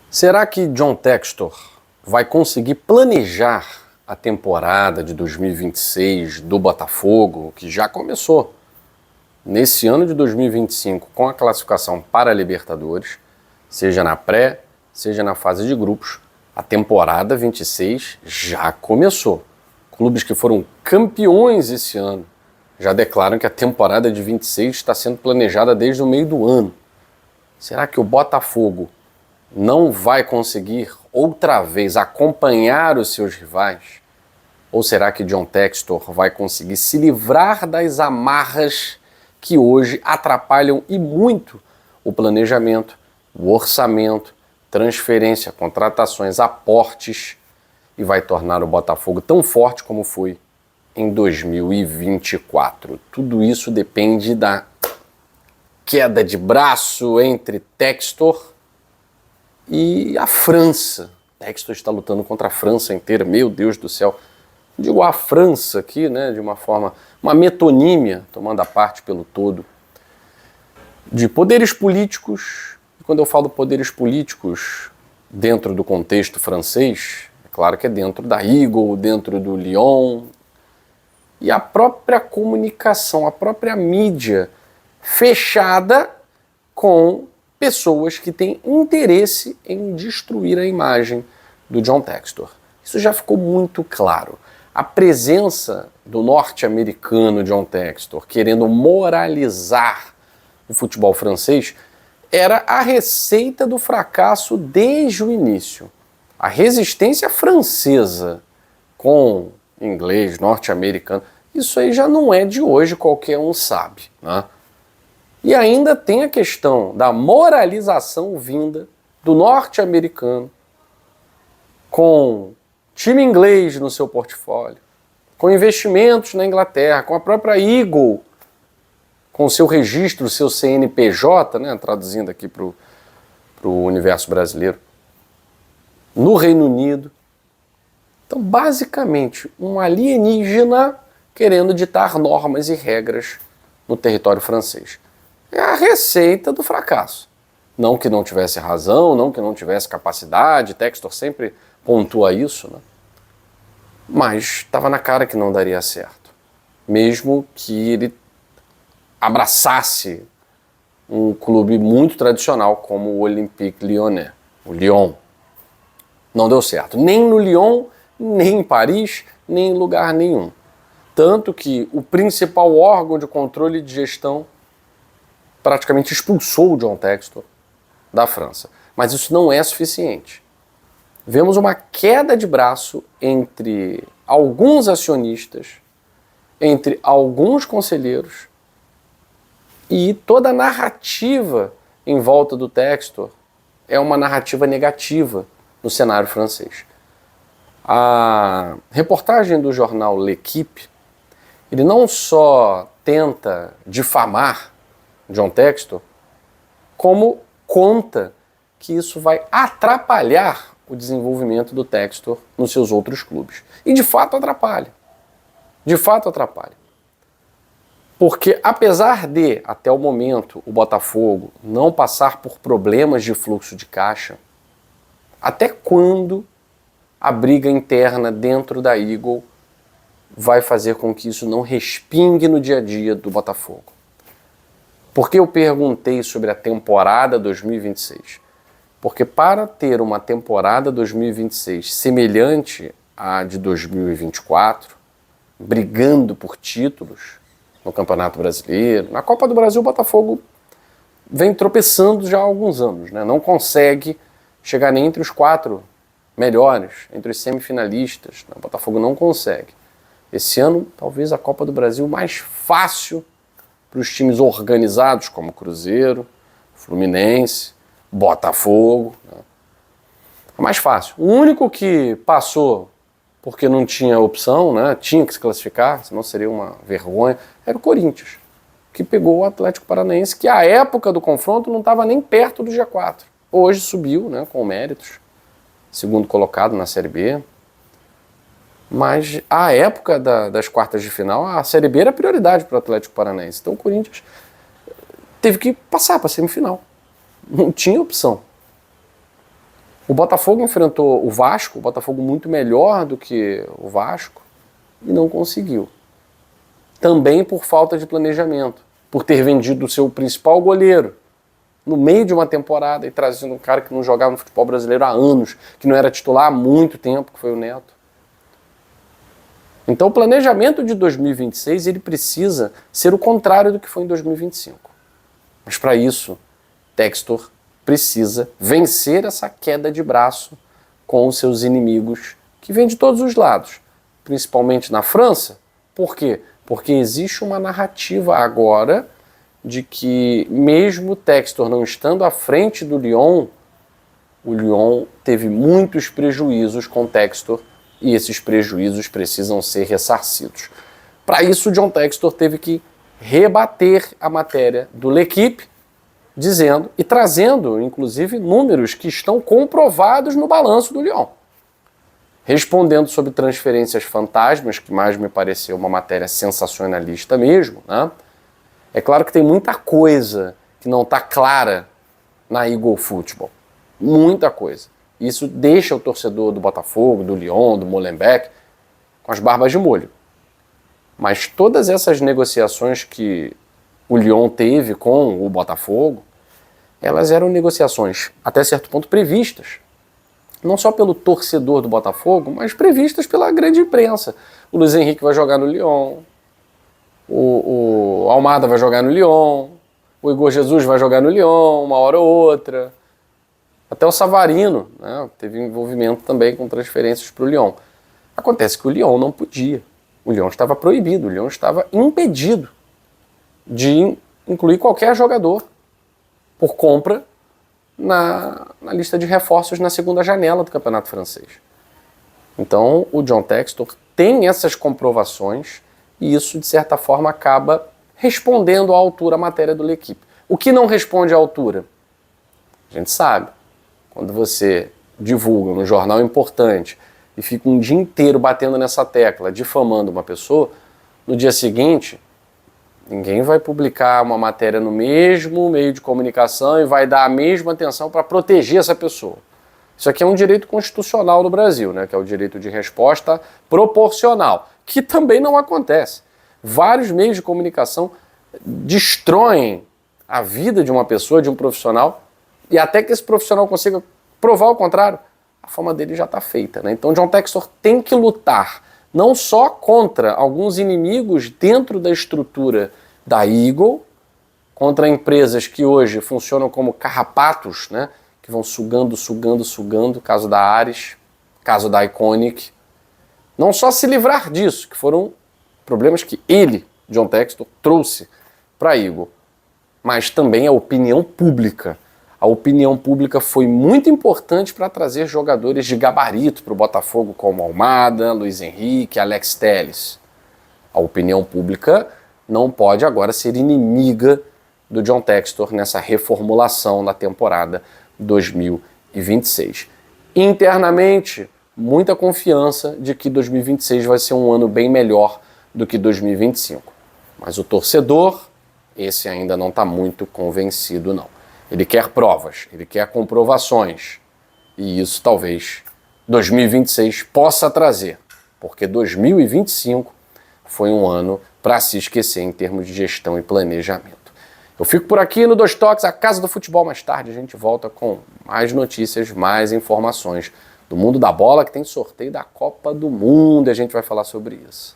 Será que John Textor vai conseguir planejar a temporada de 2026 do Botafogo, que já começou nesse ano de 2025 com a classificação para a Libertadores, seja na pré, seja na fase de grupos? A temporada 26 já começou. Clubes que foram campeões esse ano já declaram que a temporada de 26 está sendo planejada desde o meio do ano. Será que o Botafogo não vai conseguir outra vez acompanhar os seus rivais? Ou será que John Textor vai conseguir se livrar das amarras que hoje atrapalham e muito o planejamento, o orçamento, transferência, contratações, aportes, e vai tornar o Botafogo tão forte como foi em 2024? Tudo isso depende da queda de braço entre Textor e a França. Textor está lutando contra a França inteira, meu Deus do céu. Digo a França aqui, né, de uma forma, uma metonímia, tomando a parte pelo todo, de poderes políticos. E quando eu falo poderes políticos dentro do contexto francês, é claro que é dentro da Eagle, dentro do Lyon, e a própria comunicação, a própria mídia fechada com pessoas que têm interesse em destruir a imagem do John Textor. Isso já ficou muito claro. A presença do norte-americano John Textor querendo moralizar o futebol francês era a receita do fracasso desde o início. A resistência francesa com inglês, norte-americano, isso aí já não é de hoje, qualquer um sabe, né? E ainda tem a questão da moralização vinda do norte-americano com time inglês no seu portfólio, com investimentos na Inglaterra, com a própria Eagle, com o seu registro, o seu CNPJ, né, traduzindo aqui para o universo brasileiro, no Reino Unido. Então, basicamente, um alienígena querendo ditar normas e regras no território francês. É a receita do fracasso. Não que não tivesse razão, não que não tivesse capacidade, Textor sempre pontua isso, né? Mas estava na cara que não daria certo. Mesmo que ele abraçasse um clube muito tradicional como o Olympique Lyonnais, o Lyon. Não deu certo. Nem no Lyon, nem em Paris, nem em lugar nenhum. Tanto que o principal órgão de controle de gestão praticamente expulsou o John Textor da França. Mas isso não é suficiente. Vemos uma queda de braço entre alguns acionistas, entre alguns conselheiros, e toda a narrativa em volta do Textor é uma narrativa negativa no cenário francês. A reportagem do jornal L'Équipe, ele não só tenta difamar John Textor, como conta que isso vai atrapalhar o desenvolvimento do Textor nos seus outros clubes. E de fato atrapalha. De fato atrapalha. Porque apesar de, até o momento, o Botafogo não passar por problemas de fluxo de caixa, até quando a briga interna dentro da Eagle vai fazer com que isso não respingue no dia a dia do Botafogo? Por que eu perguntei sobre a temporada 2026? Porque para ter uma temporada 2026 semelhante à de 2024, brigando por títulos no Campeonato Brasileiro, na Copa do Brasil o Botafogo vem tropeçando já há alguns anos, né? Não consegue chegar nem entre os 4 melhores, entre os semifinalistas. O Botafogo não consegue. Esse ano, talvez a Copa do Brasil mais fácil para os times organizados como Cruzeiro, Fluminense, Botafogo, né? É mais fácil. O único que passou porque não tinha opção, né? Tinha que se classificar, senão seria uma vergonha, era o Corinthians, que pegou o Atlético Paranaense, que à época do confronto não estava nem perto do G4. Hoje subiu, né, com méritos, segundo colocado na Série B. Mas à época das quartas de final, a Série B era prioridade para o Atlético Paranaense. Então o Corinthians teve que passar para a semifinal. Não tinha opção. O Botafogo enfrentou o Vasco, o Botafogo muito melhor do que o Vasco, e não conseguiu. Também por falta de planejamento, por ter vendido o seu principal goleiro no meio de uma temporada e trazendo um cara que não jogava no futebol brasileiro há anos, que não era titular há muito tempo, que foi o Neto. Então o planejamento de 2026 ele precisa ser o contrário do que foi em 2025. Mas para isso, Textor precisa vencer essa queda de braço com os seus inimigos, que vêm de todos os lados, principalmente na França. Por quê? Porque existe uma narrativa agora de que, mesmo Textor não estando à frente do Lyon, o Lyon teve muitos prejuízos com Textor e esses prejuízos precisam ser ressarcidos. Para isso, John Textor teve que rebater a matéria do L'Équipe, dizendo e trazendo, inclusive, números que estão comprovados no balanço do Lyon. Respondendo sobre transferências fantasmas, que mais me pareceu uma matéria sensacionalista mesmo, né? É claro que tem muita coisa que não está clara na Eagle Football. Muita coisa. Isso deixa o torcedor do Botafogo, do Lyon, do Molenbeek com as barbas de molho. Mas todas essas negociações que o Lyon teve com o Botafogo, elas eram negociações até certo ponto previstas. Não só pelo torcedor do Botafogo, mas previstas pela grande imprensa. O Luiz Henrique vai jogar no Lyon, o Almada vai jogar no Lyon, o Igor Jesus vai jogar no Lyon, uma hora ou outra. Até o Savarino, né, teve envolvimento também com transferências para o Lyon. Acontece que o Lyon não podia. O Lyon estava proibido, o Lyon estava impedido de incluir qualquer jogador por compra na lista de reforços na segunda janela do Campeonato Francês. Então, o John Textor tem essas comprovações e isso, de certa forma, acaba respondendo à altura a matéria do L'Équipe. O que não responde à altura? A gente sabe. Quando você divulga no jornal importante e fica um dia inteiro batendo nessa tecla, difamando uma pessoa, no dia seguinte, ninguém vai publicar uma matéria no mesmo meio de comunicação e vai dar a mesma atenção para proteger essa pessoa. Isso aqui é um direito constitucional no Brasil, né, que é o direito de resposta proporcional, que também não acontece. Vários meios de comunicação destroem a vida de uma pessoa, de um profissional, e até que esse profissional consiga provar o contrário, a fama dele já está feita, né? Então John Textor tem que lutar não só contra alguns inimigos dentro da estrutura da Eagle, contra empresas que hoje funcionam como carrapatos, né? Que vão sugando, caso da Ares, caso da Iconic. Não só se livrar disso, que foram problemas que ele, John Textor, trouxe para a Eagle, mas também a opinião pública. A opinião pública foi muito importante para trazer jogadores de gabarito para o Botafogo, como Almada, Luiz Henrique, Alex Telles. A opinião pública não pode agora ser inimiga do John Textor nessa reformulação da temporada 2026. Internamente, muita confiança de que 2026 vai ser um ano bem melhor do que 2025. Mas o torcedor, esse ainda não está muito convencido, não. Ele quer provas, ele quer comprovações. E isso talvez 2026 possa trazer, porque 2025 foi um ano para se esquecer em termos de gestão e planejamento. Eu fico por aqui no Dois Toques, a Casa do Futebol. Mais tarde a gente volta com mais notícias, mais informações do mundo da bola, que tem sorteio da Copa do Mundo e a gente vai falar sobre isso.